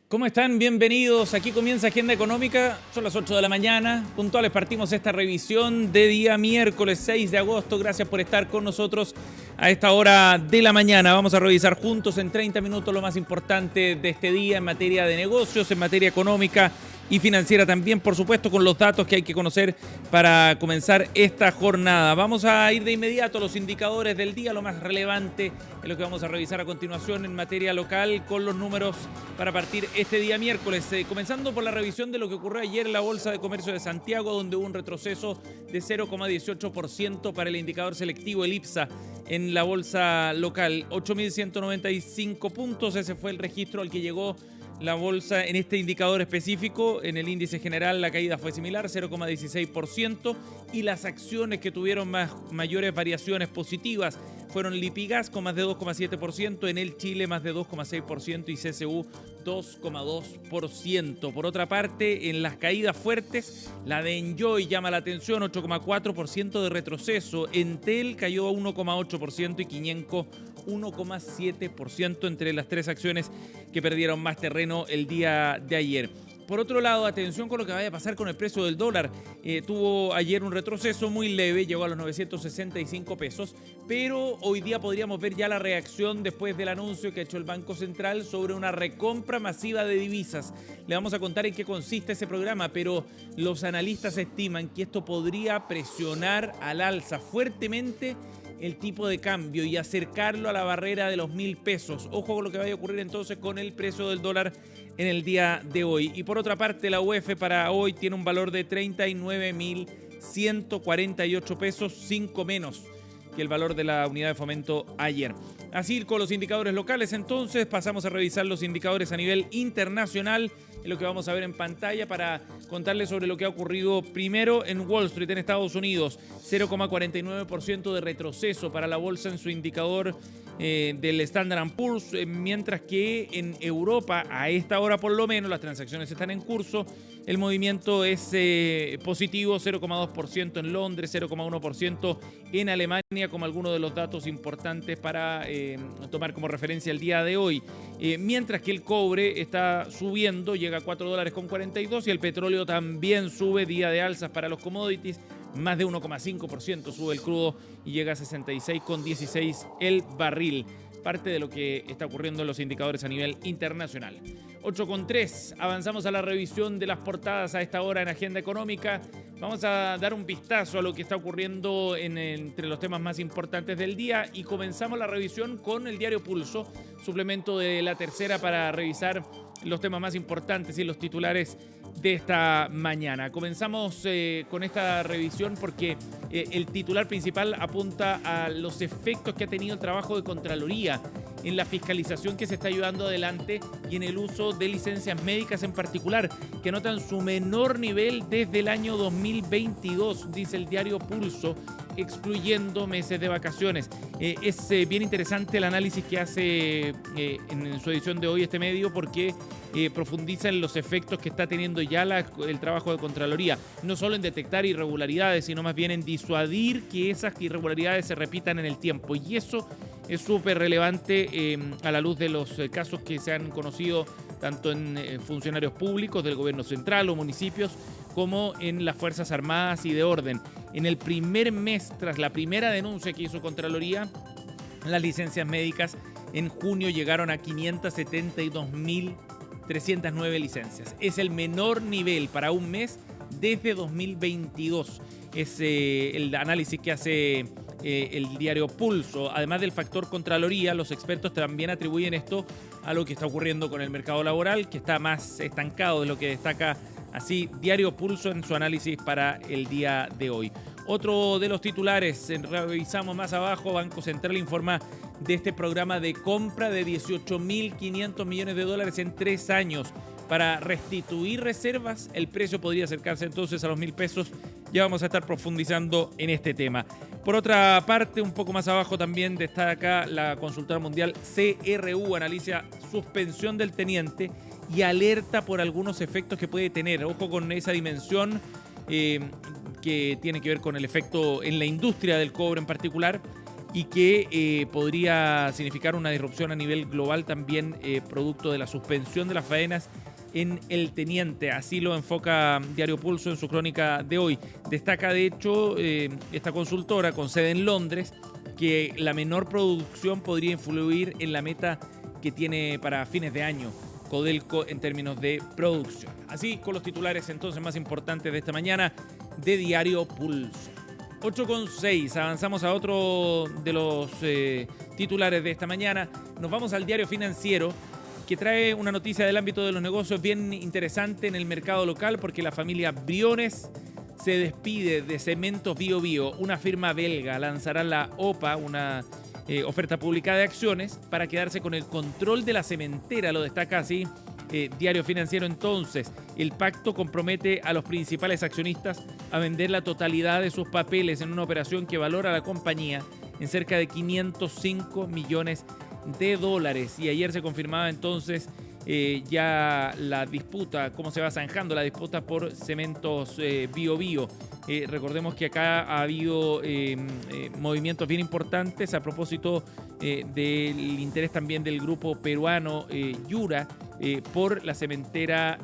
¿Cómo están? Bienvenidos. Aquí comienza Agenda Económica. Son las 8 de la mañana. Puntuales partimos esta revisión de día miércoles 6 de agosto. Gracias por estar con nosotros a esta hora de la mañana. Vamos a revisar juntos en 30 minutos lo más importante de este día en materia de negocios, en materia económica y financiera también, por supuesto, con los datos que hay que conocer para comenzar esta jornada. Vamos a ir de inmediato a los indicadores del día, lo más relevante es lo que vamos a revisar a continuación en materia local con los números para partir este día miércoles. Comenzando por la revisión de lo que ocurrió ayer en la Bolsa de Comercio de Santiago, donde hubo un retroceso de 0,18% para el indicador selectivo, el IPSA, en la bolsa local. 8.195 puntos, ese fue el registro al que llegó la bolsa en este indicador específico. En el índice general la caída fue similar, 0,16%, y las acciones que tuvieron mayores variaciones positivas fueron Lipigas con más de 2,7%, Enel Chile más de 2,6% y CSU 2,2%. Por otra parte, en las caídas fuertes, la de Enjoy llama la atención, 8,4% de retroceso, Entel cayó a 1,8% y Quiñenco 1,7% entre las tres acciones que perdieron más terreno el día de ayer. Por otro lado, atención con lo que vaya a pasar con el precio del dólar. Tuvo ayer un retroceso muy leve, llegó a los 965 pesos, pero hoy día podríamos ver ya la reacción después del anuncio que ha hecho el Banco Central sobre una recompra masiva de divisas. Le vamos a contar en qué consiste ese programa, pero los analistas estiman que esto podría presionar al alza fuertemente el tipo de cambio y acercarlo a la barrera de los 1.000 pesos. Ojo con lo que vaya a ocurrir entonces con el precio del dólar en el día de hoy. Y por otra parte, la UF para hoy tiene un valor de 39.148 pesos, 5 menos que el valor de la unidad de fomento ayer. Así con los indicadores locales, entonces pasamos a revisar los indicadores a nivel internacional, es lo que vamos a ver en pantalla para contarles sobre lo que ha ocurrido primero en Wall Street, en Estados Unidos. 0,49% de retroceso para la bolsa en su indicador del Standard & Poor's, mientras que en Europa, a esta hora por lo menos, las transacciones están en curso. El movimiento es positivo, 0,2% en Londres, 0,1% en Alemania, como algunos de los datos importantes para tomar como referencia el día de hoy. Mientras que el cobre está subiendo, llega a $4.42 y el petróleo también sube, día de alzas para los commodities. Más de 1,5% sube el crudo y llega a 66,16 el barril. Parte de lo que está ocurriendo en los indicadores a nivel internacional. 8,3. Avanzamos a la revisión de las portadas a esta hora en Agenda Económica. Vamos a dar un vistazo a lo que está ocurriendo entre los temas más importantes del día y comenzamos la revisión con el diario Pulso, suplemento de La Tercera para revisar los temas más importantes y los titulares de esta mañana. Comenzamos con esta revisión porque el titular principal apunta a los efectos que ha tenido el trabajo de Contraloría en la fiscalización que se está llevando adelante y en el uso de licencias médicas en particular, que notan su menor nivel desde el año 2022, dice el diario Pulso, excluyendo meses de vacaciones. Es bien interesante el análisis que hace en su edición de hoy este medio porque profundiza en los efectos que está teniendo ya el trabajo de Contraloría, no solo en detectar irregularidades, sino más bien en disuadir que esas irregularidades se repitan en el tiempo. Y eso es súper relevante a la luz de los casos que se han conocido tanto en funcionarios públicos del gobierno central o municipios como en las Fuerzas Armadas y de orden. En el primer mes, tras la primera denuncia que hizo Contraloría, las licencias médicas en junio llegaron a 572.309 licencias. Es el menor nivel para un mes desde 2022. Es el análisis que hace el diario Pulso. Además del factor Contraloría, los expertos también atribuyen esto a lo que está ocurriendo con el mercado laboral, que está más estancado de lo que destaca así diario Pulso en su análisis para el día de hoy. Otro de los titulares, revisamos más abajo, Banco Central informa de este programa de compra de $18.500 millones en 3 años. Para restituir reservas, el precio podría acercarse entonces a los 1.000 pesos. Ya vamos a estar profundizando en este tema. Por otra parte, un poco más abajo también destaca la consultora mundial CRU, analiza suspensión del teniente y alerta por algunos efectos que puede tener. Ojo con esa dimensión que tiene que ver con el efecto en la industria del cobre en particular y que podría significar una disrupción a nivel global también producto de la suspensión de las faenas en El Teniente. Así lo enfoca Diario Pulso en su crónica de hoy. Destaca, de hecho, esta consultora con sede en Londres, que la menor producción podría influir en la meta que tiene para fines de año Codelco en términos de producción. Así con los titulares entonces más importantes de esta mañana de Diario Pulso. 8:06, avanzamos a otro de los titulares de esta mañana. Nos vamos al Diario Financiero, que trae una noticia del ámbito de los negocios bien interesante en el mercado local, porque la familia Briones se despide de Cementos Bio Bio. Una firma belga lanzará la OPA, una oferta pública de acciones, para quedarse con el control de la cementera. Lo destaca así Diario Financiero. Entonces, el pacto compromete a los principales accionistas a vender la totalidad de sus papeles en una operación que valora a la compañía en cerca de 505 millones de dólares. Y ayer se confirmaba entonces ya la disputa, cómo se va zanjando la disputa por Cementos Bio Bio. Recordemos que acá ha habido movimientos bien importantes a propósito del interés también del grupo peruano Yura por la cementera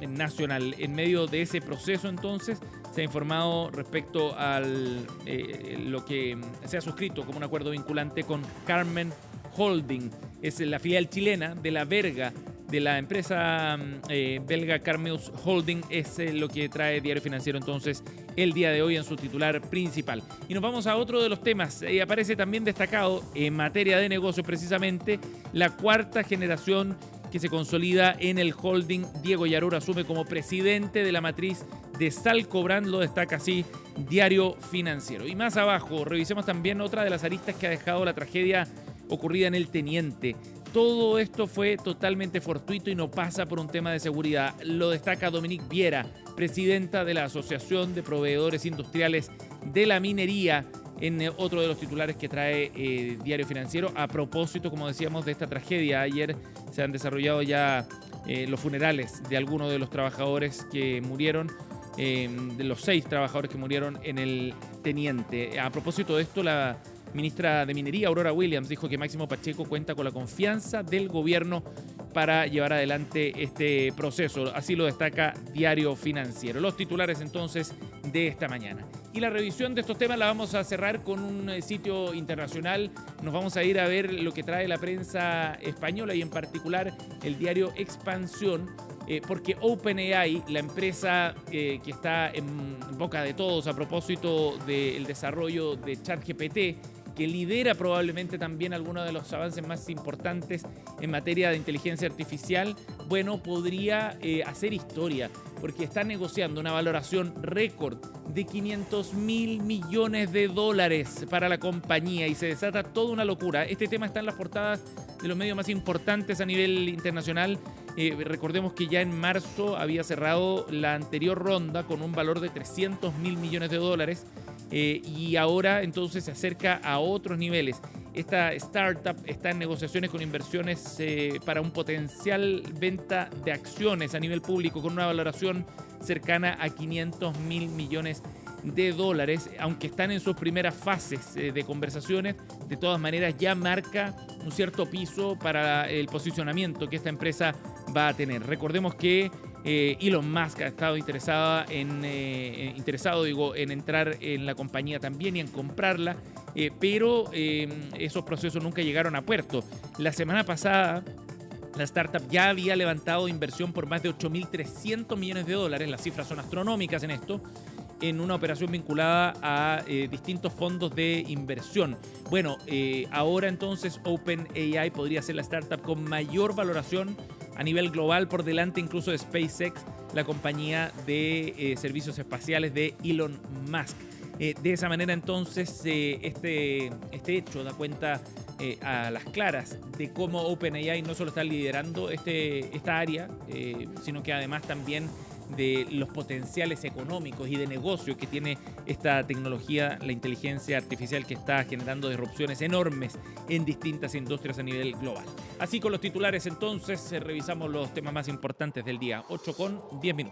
nacional. En medio de ese proceso entonces se ha informado respecto a lo que se ha suscrito como un acuerdo vinculante con Carmen Holding. Es la filial chilena de la Verga, de la empresa belga Carmeus Holding. Es lo que trae Diario Financiero entonces el día de hoy en su titular principal. Y nos vamos a otro de los temas. Aparece también destacado en materia de negocio precisamente la cuarta generación que se consolida en el holding. Diego Yarur asume como presidente de la matriz de Salcobrand, lo destaca así Diario Financiero. Y más abajo revisemos también otra de las aristas que ha dejado la tragedia ocurrida en El Teniente. Todo esto fue totalmente fortuito y no pasa por un tema de seguridad. Lo destaca Dominique Viera, presidenta de la Asociación de Proveedores Industriales de la Minería, en otro de los titulares que trae Diario Financiero. A propósito, como decíamos, de esta tragedia, ayer se han desarrollado ya los funerales de algunos de los trabajadores que murieron, de los 6 trabajadores que murieron en El Teniente. A propósito de esto, la ministra de Minería, Aurora Williams, dijo que Máximo Pacheco cuenta con la confianza del gobierno para llevar adelante este proceso. Así lo destaca Diario Financiero. Los titulares entonces de esta mañana. Y la revisión de estos temas la vamos a cerrar con un sitio internacional. Nos vamos a ir a ver lo que trae la prensa española y en particular el diario Expansión, porque OpenAI, la empresa que está en boca de todos a propósito del desarrollo de ChatGPT, que lidera probablemente también algunos de los avances más importantes en materia de inteligencia artificial, bueno, podría hacer historia, porque está negociando una valoración récord de 500.000 millones de dólares para la compañía y se desata toda una locura. Este tema está en las portadas de los medios más importantes a nivel internacional. Recordemos que ya en marzo había cerrado la anterior ronda con un valor de 300.000 millones de dólares. Y ahora entonces se acerca a otros niveles. Esta startup está en negociaciones con inversiones para un potencial venta de acciones a nivel público con una valoración cercana a 500.000 millones de dólares. Aunque están en sus primeras fases de conversaciones, de todas maneras ya marca un cierto piso para el posicionamiento que esta empresa va a tener. Recordemos que Elon Musk ha estado interesado en entrar en la compañía también y en comprarla, pero esos procesos nunca llegaron a puerto. La semana pasada la startup ya había levantado inversión por más de 8.300 millones de dólares, las cifras son astronómicas en esto, en una operación vinculada a distintos fondos de inversión. Bueno, ahora entonces OpenAI podría ser la startup con mayor valoración a nivel global, por delante incluso de SpaceX, la compañía de servicios espaciales de Elon Musk. De esa manera entonces este hecho da cuenta a las claras de cómo OpenAI no solo está liderando esta área, sino que además también de los potenciales económicos y de negocio que tiene esta tecnología, la inteligencia artificial, que está generando disrupciones enormes en distintas industrias a nivel global. Así con los titulares entonces revisamos los temas más importantes del día. 8:10.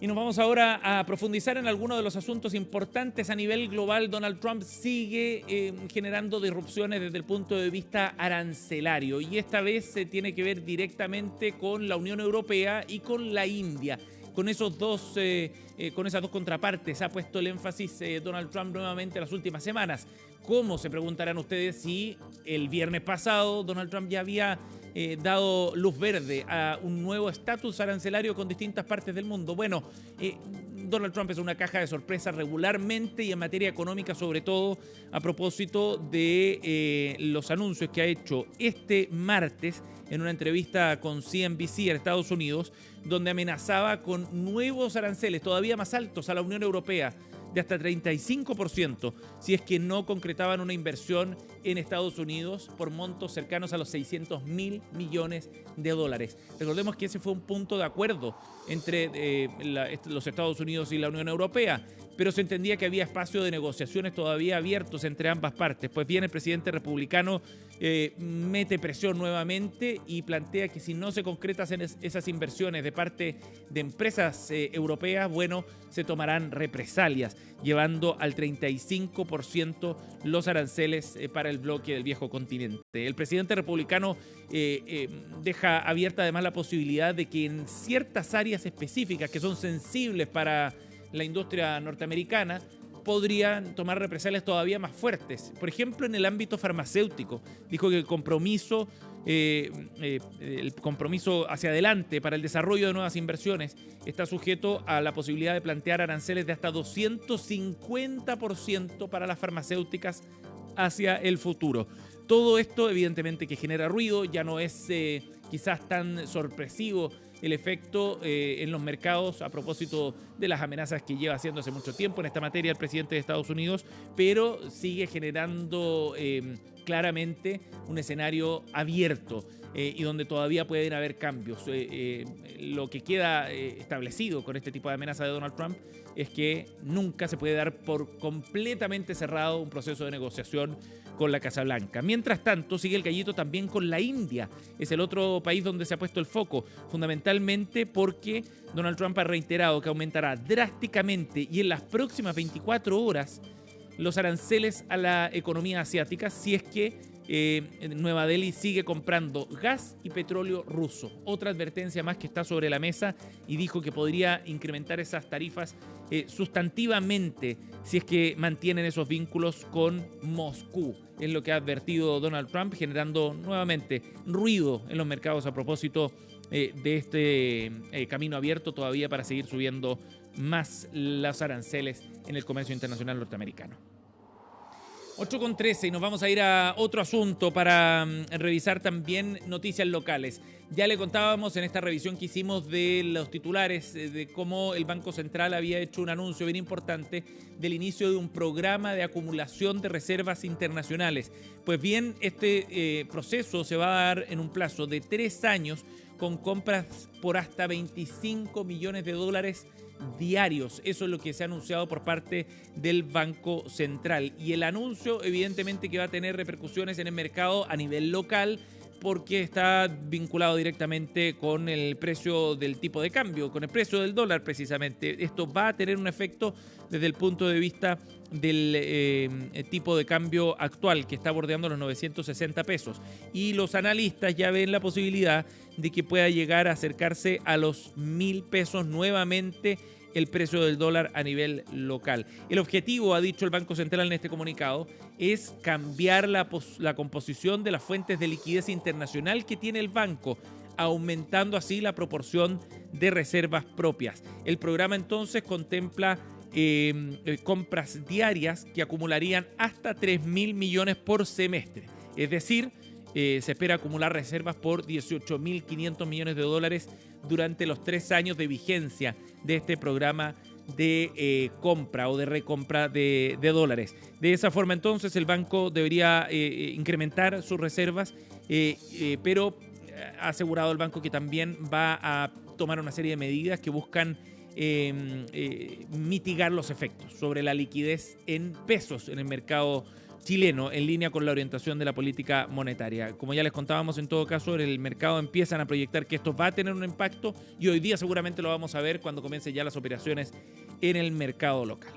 Y nos vamos ahora a profundizar en algunos de los asuntos importantes a nivel global. Donald Trump sigue generando disrupciones desde el punto de vista arancelario y esta vez se tiene que ver directamente con la Unión Europea y con la India. Con esas dos contrapartes ha puesto el énfasis Donald Trump nuevamente en las últimas semanas. ¿Cómo? Se preguntarán ustedes si el viernes pasado Donald Trump ya había dado luz verde a un nuevo estatus arancelario con distintas partes del mundo. Bueno, Donald Trump es una caja de sorpresas regularmente y en materia económica, sobre todo a propósito de los anuncios que ha hecho este martes en una entrevista con CNBC en Estados Unidos, donde amenazaba con nuevos aranceles todavía más altos a la Unión Europea, de hasta 35%, si es que no concretaban una inversión en Estados Unidos por montos cercanos a los 600.000 millones de dólares. Recordemos que ese fue un punto de acuerdo entre los Estados Unidos y la Unión Europea, pero se entendía que había espacio de negociaciones todavía abiertos entre ambas partes. Pues bien, el presidente republicano mete presión nuevamente y plantea que si no se concretan esas inversiones de parte de empresas europeas, bueno, se tomarán represalias, llevando al 35% los aranceles para el bloque del viejo continente. El presidente republicano deja abierta además la posibilidad de que en ciertas áreas específicas que son sensibles para la industria norteamericana podrían tomar represalias todavía más fuertes. Por ejemplo, en el ámbito farmacéutico, dijo que el compromiso hacia adelante para el desarrollo de nuevas inversiones está sujeto a la posibilidad de plantear aranceles de hasta 250% para las farmacéuticas hacia el futuro. Todo esto evidentemente que genera ruido, ya no es quizás tan sorpresivo el efecto en los mercados a propósito de las amenazas que lleva haciendo hace mucho tiempo en esta materia el presidente de Estados Unidos, pero sigue generando claramente un escenario abierto y donde todavía pueden haber cambios. Lo que queda establecido con este tipo de amenaza de Donald Trump es que nunca se puede dar por completamente cerrado un proceso de negociación con la Casa Blanca. Mientras tanto, sigue el gallito también con la India. Es el otro país donde se ha puesto el foco, fundamentalmente porque Donald Trump ha reiterado que aumentará drásticamente y en las próximas 24 horas los aranceles a la economía asiática si es que Nueva Delhi sigue comprando gas y petróleo ruso. Otra advertencia más que está sobre la mesa y dijo que podría incrementar esas tarifas sustantivamente si es que mantienen esos vínculos con Moscú. Es lo que ha advertido Donald Trump, generando nuevamente ruido en los mercados a propósito de este camino abierto todavía para seguir subiendo más los aranceles en el comercio internacional norteamericano. 8:13 y nos vamos a ir a otro asunto para revisar también noticias locales. Ya le contábamos en esta revisión que hicimos de los titulares de cómo el Banco Central había hecho un anuncio bien importante del inicio de un programa de acumulación de reservas internacionales. Pues bien, este proceso se va a dar en un plazo de 3 años con compras por hasta 25 millones de dólares diarios. Eso es lo que se ha anunciado por parte del Banco Central. Y el anuncio, evidentemente, que va a tener repercusiones en el mercado a nivel local, porque está vinculado directamente con el precio del tipo de cambio, con el precio del dólar precisamente. Esto va a tener un efecto desde el punto de vista del tipo de cambio actual, que está bordeando los 960 pesos. Y los analistas ya ven la posibilidad de que pueda llegar a acercarse a los 1.000 pesos nuevamente el precio del dólar a nivel local. El objetivo, ha dicho el Banco Central en este comunicado, es cambiar la composición de las fuentes de liquidez internacional que tiene el banco, aumentando así la proporción de reservas propias. El programa entonces contempla compras diarias que acumularían hasta 3.000 millones por semestre. Es decir, se espera acumular reservas por 18.500 millones de dólares durante los 3 años de vigencia de este programa de compra o de recompra de dólares. De esa forma, entonces, el banco debería incrementar sus reservas, pero ha asegurado el banco que también va a tomar una serie de medidas que buscan mitigar los efectos sobre la liquidez en pesos en el mercado chileno en línea con la orientación de la política monetaria. Como ya les contábamos, en todo caso, en el mercado empiezan a proyectar que esto va a tener un impacto y hoy día seguramente lo vamos a ver cuando comiencen ya las operaciones en el mercado local.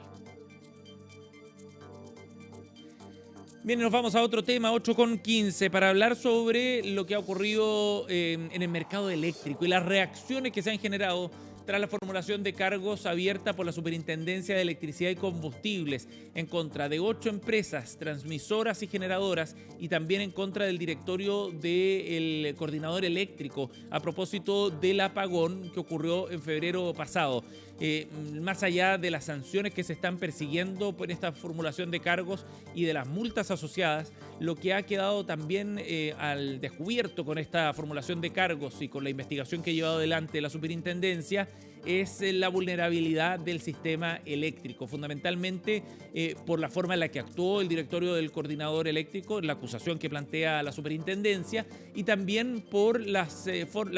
Bien, nos vamos a otro tema, 8:15, para hablar sobre lo que ha ocurrido en el mercado eléctrico y las reacciones que se han generado tras la formulación de cargos abierta por la Superintendencia de Electricidad y Combustibles en contra de 8 empresas transmisoras y generadoras y también en contra del directorio del coordinador eléctrico a propósito del apagón que ocurrió en febrero pasado. Más allá de las sanciones que se están persiguiendo por esta formulación de cargos y de las multas asociadas, lo que ha quedado también al descubierto con esta formulación de cargos y con la investigación que ha llevado adelante la superintendencia es la vulnerabilidad del sistema eléctrico, fundamentalmente por la forma en la que actuó el directorio del coordinador eléctrico, la acusación que plantea la superintendencia, y también por la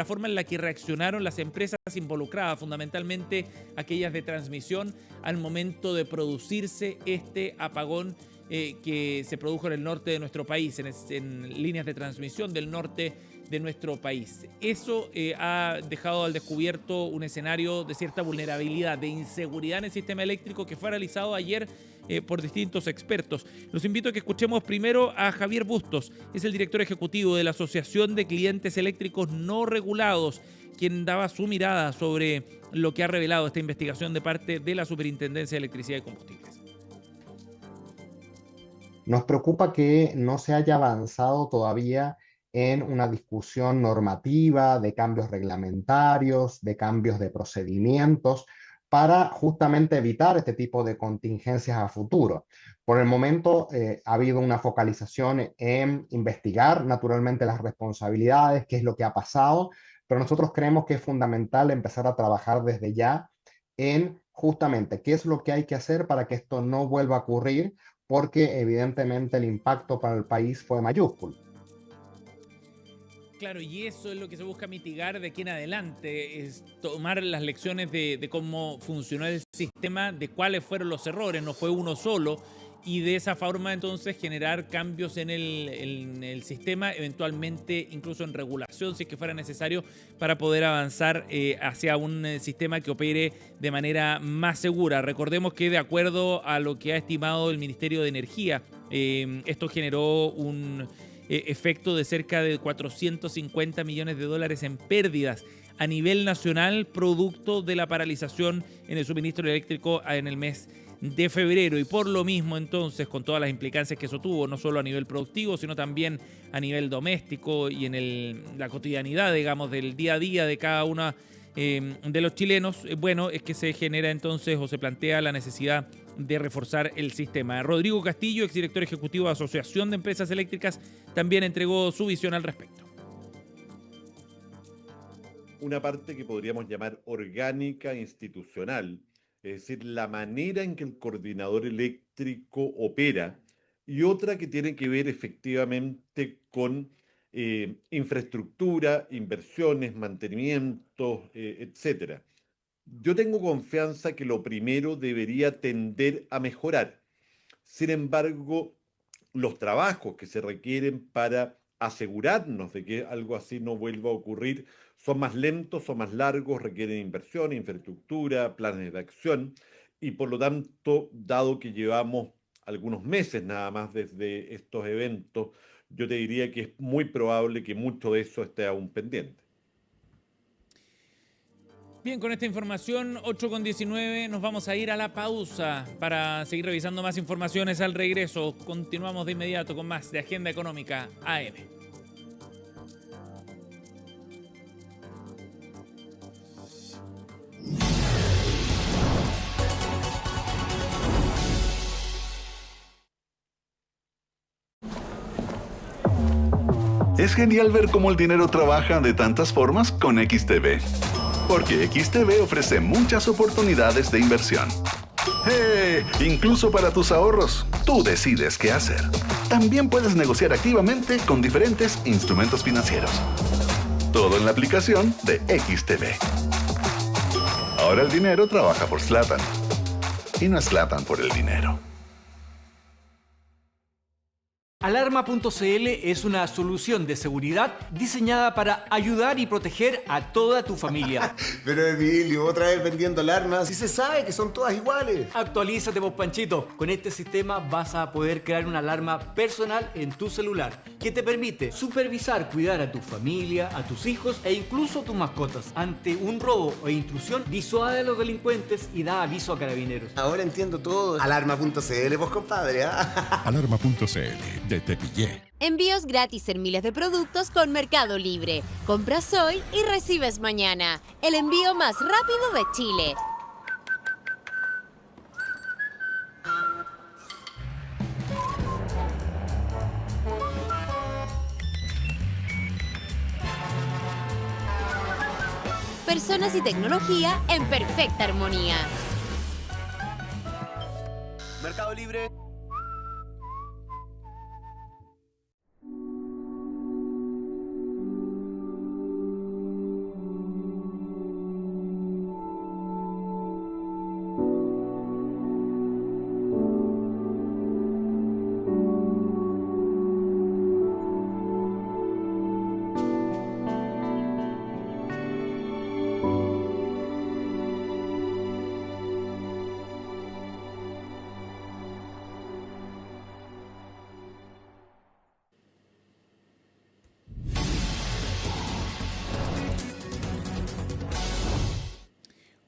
forma en la que reaccionaron las empresas involucradas, fundamentalmente aquellas de transmisión, al momento de producirse este apagón que se produjo en el norte de nuestro país, en líneas de transmisión del norte de nuestro país. Eso ha dejado al descubierto un escenario de cierta vulnerabilidad, de inseguridad en el sistema eléctrico que fue analizado ayer por distintos expertos. Los invito a que escuchemos primero a Javier Bustos, es el director ejecutivo de la Asociación de Clientes Eléctricos No Regulados, quien daba su mirada sobre lo que ha revelado esta investigación de parte de la Superintendencia de Electricidad y Combustibles. Nos preocupa que no se haya avanzado todavía en una discusión normativa, de cambios reglamentarios, de cambios de procedimientos, para justamente evitar este tipo de contingencias a futuro. Por el momento ha habido una focalización en investigar naturalmente las responsabilidades, qué es lo que ha pasado, pero nosotros creemos que es fundamental empezar a trabajar desde ya en justamente qué es lo que hay que hacer para que esto no vuelva a ocurrir, porque evidentemente el impacto para el país fue mayúsculo. Claro, y eso es lo que se busca mitigar de aquí en adelante, es tomar las lecciones de cómo funcionó el sistema, de cuáles fueron los errores, no fue uno solo, y de esa forma entonces generar cambios en el sistema, eventualmente incluso en regulación, si es que fuera necesario, para poder avanzar hacia un sistema que opere de manera más segura. Recordemos que de acuerdo a lo que ha estimado el Ministerio de Energía, esto generó un efecto de cerca de 450 millones de dólares en pérdidas a nivel nacional, producto de la paralización en el suministro eléctrico en el mes de febrero. Y por lo mismo, entonces, con todas las implicancias que eso tuvo, no solo a nivel productivo, sino también a nivel doméstico y en la cotidianidad, digamos, del día a día de cada uno de los chilenos, bueno, es que se genera entonces o se plantea la necesidad de reforzar el sistema. Rodrigo Castillo, exdirector ejecutivo de Asociación de Empresas Eléctricas, también entregó su visión al respecto. Una parte que podríamos llamar orgánica institucional, es decir, la manera en que el coordinador eléctrico opera, y otra que tiene que ver efectivamente con infraestructura, inversiones, mantenimiento, etcétera. Yo tengo confianza que lo primero debería tender a mejorar. Sin embargo, los trabajos que se requieren para asegurarnos de que algo así no vuelva a ocurrir son más lentos, son más largos, requieren inversión, infraestructura, planes de acción, y por lo tanto, dado que llevamos algunos meses nada más desde estos eventos, yo te diría que es muy probable que mucho de eso esté aún pendiente. Bien, con esta información, 8:19, nos vamos a ir a la pausa para seguir revisando más informaciones al regreso. Continuamos de inmediato con más de Agenda Económica AM. Es genial ver cómo el dinero trabaja de tantas formas con XTB. Porque XTB ofrece muchas oportunidades de inversión. ¡Hey! Incluso para tus ahorros, tú decides qué hacer. También puedes negociar activamente con diferentes instrumentos financieros. Todo en la aplicación de XTB. Ahora el dinero trabaja por Zlatan. Y no es Zlatan por el dinero. Alarma.cl es una solución de seguridad diseñada para ayudar y proteger a toda tu familia. Pero Emilio, otra vez vendiendo alarmas. Si se sabe que son todas iguales. Actualízate, vos, Panchito. Con este sistema vas a poder crear una alarma personal en tu celular que te permite supervisar, cuidar a tu familia, a tus hijos e incluso tus mascotas. Ante un robo o intrusión, disuade a los delincuentes y da aviso a carabineros. Ahora entiendo todo. Alarma.cl, vos, compadre. Alarma.cl. Te pillé. Envíos gratis en miles de productos con Mercado Libre. Compras hoy y recibes mañana. El envío más rápido de Chile. Personas y tecnología en perfecta armonía. Mercado Libre.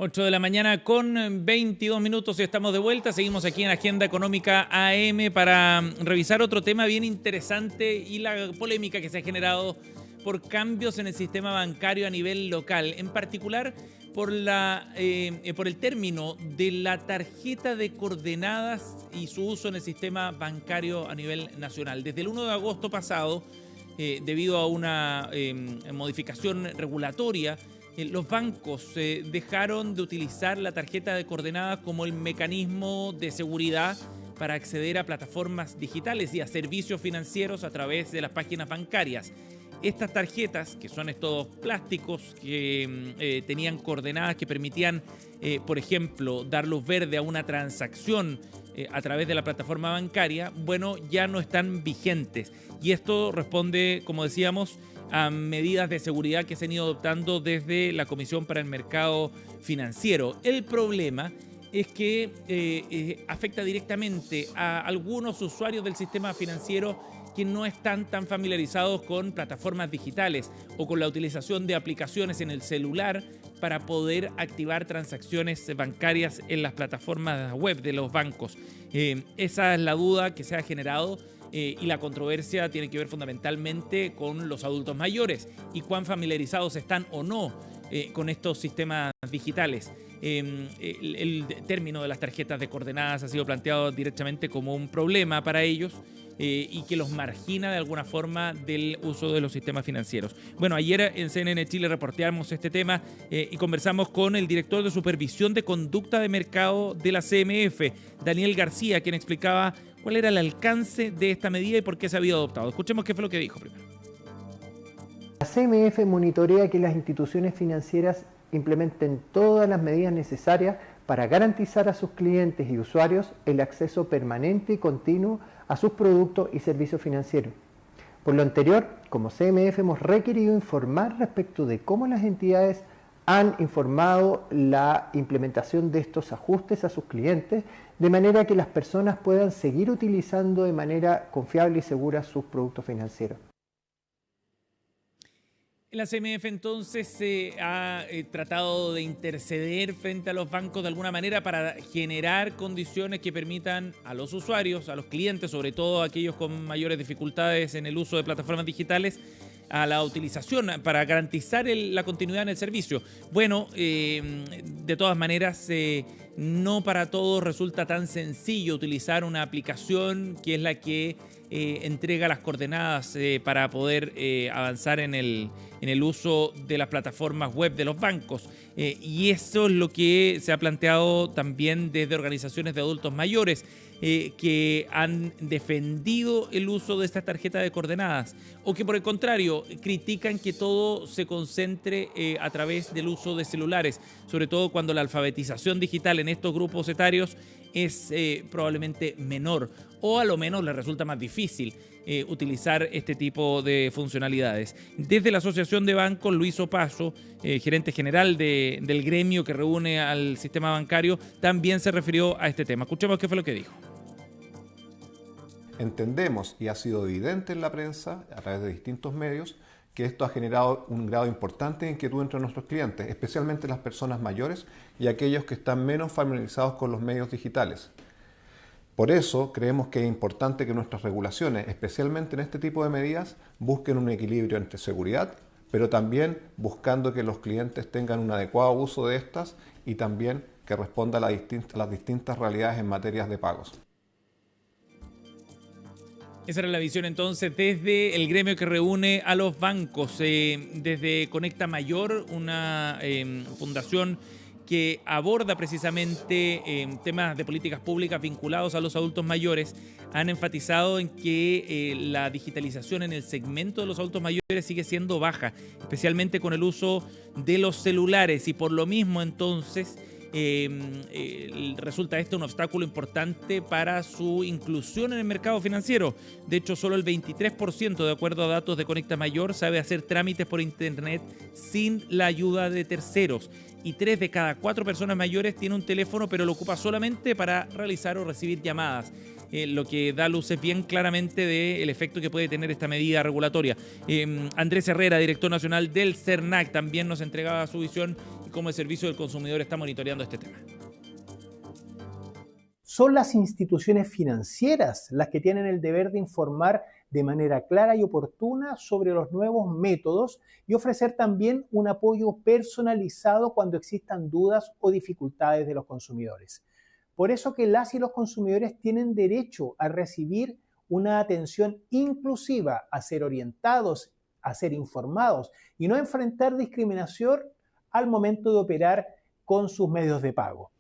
Ocho de la mañana con 22 minutos y estamos de vuelta. Seguimos aquí en Agenda Económica AM para revisar otro tema bien interesante y la polémica que se ha generado por cambios en el sistema bancario a nivel local, en particular por el término de la tarjeta de coordenadas y su uso en el sistema bancario a nivel nacional. Desde el 1 de agosto pasado, debido a una modificación regulatoria, los bancos dejaron de utilizar la tarjeta de coordenadas como el mecanismo de seguridad para acceder a plataformas digitales y a servicios financieros a través de las páginas bancarias. Estas tarjetas, que son estos plásticos que tenían coordenadas que permitían, por ejemplo, dar luz verde a una transacción a través de la plataforma bancaria, bueno, ya no están vigentes. Y esto responde, como decíamos, a medidas de seguridad que se han ido adoptando desde la Comisión para el Mercado Financiero. El problema es que afecta directamente a algunos usuarios del sistema financiero que no están tan familiarizados con plataformas digitales o con la utilización de aplicaciones en el celular para poder activar transacciones bancarias en las plataformas web de los bancos. Esa es la duda que se ha generado. Y la controversia tiene que ver fundamentalmente con los adultos mayores y cuán familiarizados están o no con estos sistemas digitales. El término de las tarjetas de coordenadas ha sido planteado directamente como un problema para ellos y que los margina de alguna forma del uso de los sistemas financieros. Bueno, ayer en CNN Chile reporteamos este tema y conversamos con el director de Supervisión de Conducta de Mercado de la CMF, Daniel García, quien explicaba cuál era el alcance de esta medida y por qué se había adoptado. Escuchemos qué fue lo que dijo primero. La CMF monitorea que las instituciones financieras implementen todas las medidas necesarias para garantizar a sus clientes y usuarios el acceso permanente y continuo a sus productos y servicios financieros. Por lo anterior, como CMF hemos requerido informar respecto de cómo las entidades han informado la implementación de estos ajustes a sus clientes, de manera que las personas puedan seguir utilizando de manera confiable y segura sus productos financieros. La CMF entonces ha tratado de interceder frente a los bancos de alguna manera para generar condiciones que permitan a los usuarios, a los clientes, sobre todo a aquellos con mayores dificultades en el uso de plataformas digitales, a la utilización para garantizar la continuidad en el servicio. Bueno, de todas maneras, no para todos resulta tan sencillo utilizar una aplicación que es la que entrega las coordenadas para poder avanzar en el uso de las plataformas web de los bancos. Y eso es lo que se ha planteado también desde organizaciones de adultos mayores, que han defendido el uso de estas tarjetas de coordenadas o que por el contrario critican que todo se concentre a través del uso de celulares, sobre todo cuando la alfabetización digital en estos grupos etarios es probablemente menor o a lo menos les resulta más difícil utilizar este tipo de funcionalidades. Desde la Asociación de Bancos, Luis Opaso, gerente general del gremio que reúne al sistema bancario, también se refirió a este tema. Escuchemos qué fue lo que dijo. Entendemos, y ha sido evidente en la prensa, a través de distintos medios, que esto ha generado un grado importante de inquietud entre nuestros clientes, especialmente las personas mayores y aquellos que están menos familiarizados con los medios digitales. Por eso creemos que es importante que nuestras regulaciones, especialmente en este tipo de medidas, busquen un equilibrio entre seguridad, pero también buscando que los clientes tengan un adecuado uso de estas y también que responda a las distintas realidades en materias de pagos. Esa era la visión entonces desde el gremio que reúne a los bancos, desde Conecta Mayor, una fundación que aborda precisamente temas de políticas públicas vinculados a los adultos mayores. Han enfatizado en que la digitalización en el segmento de los adultos mayores sigue siendo baja, especialmente con el uso de los celulares, y por lo mismo entonces resulta este un obstáculo importante para su inclusión en el mercado financiero. De hecho, solo el 23%, de acuerdo a datos de Conecta Mayor, sabe hacer trámites por internet sin la ayuda de terceros. Y 3 de cada 4 personas mayores tiene un teléfono, pero lo ocupa solamente para realizar o recibir llamadas. Lo que da luces bien claramente del efecto que puede tener esta medida regulatoria. Andrés Herrera, director nacional del CERNAC, también nos entregaba su visión y cómo el Servicio del Consumidor está monitoreando este tema. Son las instituciones financieras las que tienen el deber de informar de manera clara y oportuna sobre los nuevos métodos y ofrecer también un apoyo personalizado cuando existan dudas o dificultades de los consumidores. Por eso que las y los consumidores tienen derecho a recibir una atención inclusiva, a ser orientados, a ser informados y no enfrentar discriminación al momento de operar con sus medios de pago.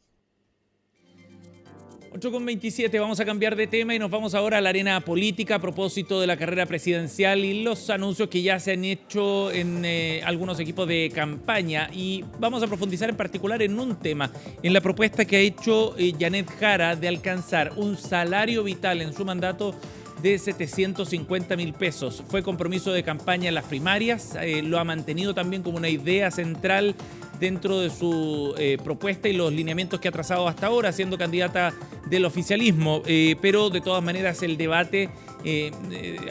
8:27, vamos a cambiar de tema y nos vamos ahora a la arena política a propósito de la carrera presidencial y los anuncios que ya se han hecho en algunos equipos de campaña. Y vamos a profundizar en particular en un tema, en la propuesta que ha hecho Janet Jara de alcanzar un salario vital en su mandato de 750.000 pesos. Fue compromiso de campaña en las primarias, lo ha mantenido también como una idea central dentro de su propuesta y los lineamientos que ha trazado hasta ahora, siendo candidata del oficialismo. Pero de todas maneras el debate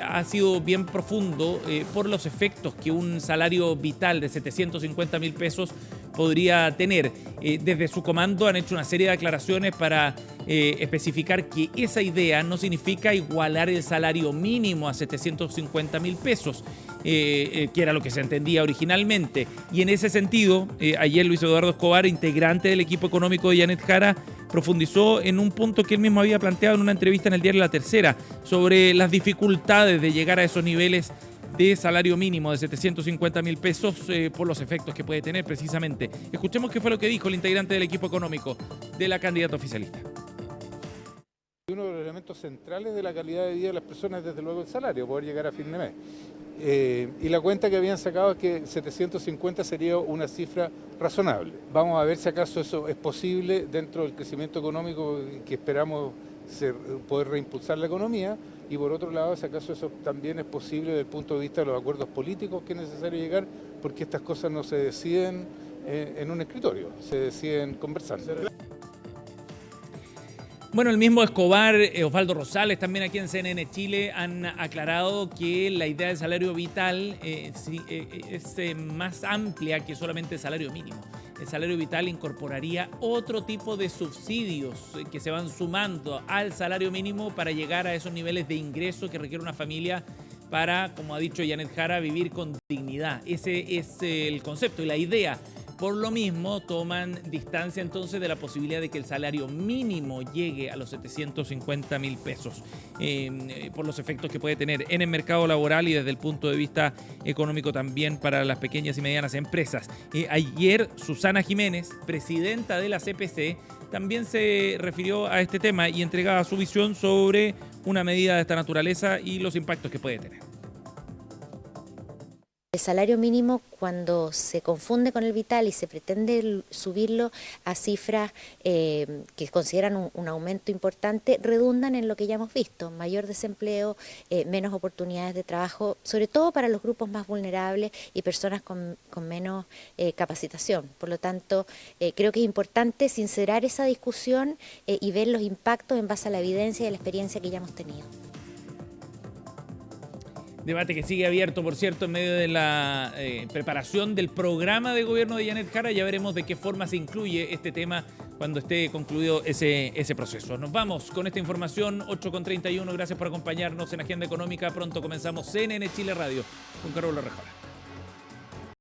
ha sido bien profundo por los efectos que un salario vital de 750.000 pesos podría tener. Desde su comando han hecho una serie de aclaraciones para especificar que esa idea no significa igualar el salario mínimo a 750.000 pesos, que era lo que se entendía originalmente. Y en ese sentido, ayer Luis Eduardo Escobar, integrante del equipo económico de Janet Jara, profundizó en un punto que él mismo había planteado en una entrevista en el diario La Tercera, sobre las dificultades de llegar a esos niveles de salario mínimo de 750.000 pesos por los efectos que puede tener precisamente. Escuchemos qué fue lo que dijo el integrante del equipo económico de la candidata oficialista. Uno de los elementos centrales de la calidad de vida de las personas es desde luego el salario, poder llegar a fin de mes. Y la cuenta que habían sacado es que 750 sería una cifra razonable. Vamos a ver si acaso eso es posible dentro del crecimiento económico que esperamos poder reimpulsar la economía, y por otro lado, si acaso eso también es posible desde el punto de vista de los acuerdos políticos que es necesario llegar, porque estas cosas no se deciden en un escritorio, se deciden conversando. Bueno, el mismo Escobar, Osvaldo Rosales, también aquí en CNN Chile, han aclarado que la idea del salario vital es más amplia que solamente el salario mínimo. El salario vital incorporaría otro tipo de subsidios que se van sumando al salario mínimo para llegar a esos niveles de ingreso que requiere una familia para, como ha dicho Janet Jara, vivir con dignidad. Ese es el concepto y la idea. Por lo mismo, toman distancia entonces de la posibilidad de que el salario mínimo llegue a los 750.000 pesos por los efectos que puede tener en el mercado laboral y desde el punto de vista económico también para las pequeñas y medianas empresas. Ayer, Susana Jiménez, presidenta de la CPC, también se refirió a este tema y entregaba su visión sobre una medida de esta naturaleza y los impactos que puede tener. salario mínimo, cuando se confunde con el vital y se pretende subirlo a cifras que consideran un aumento importante, redundan en lo que ya hemos visto: mayor desempleo, menos oportunidades de trabajo, sobre todo para los grupos más vulnerables y personas con menos capacitación. Por lo tanto, creo que es importante sincerar esa discusión y ver los impactos en base a la evidencia y a la experiencia que ya hemos tenido. Debate que sigue abierto, por cierto, en medio de la preparación del programa de gobierno de Janet Jara. Ya veremos de qué forma se incluye este tema cuando esté concluido ese proceso. Nos vamos con esta información, 8:31. Gracias por acompañarnos en Agenda Económica. Pronto comenzamos CNN Chile Radio con Carola Rejola.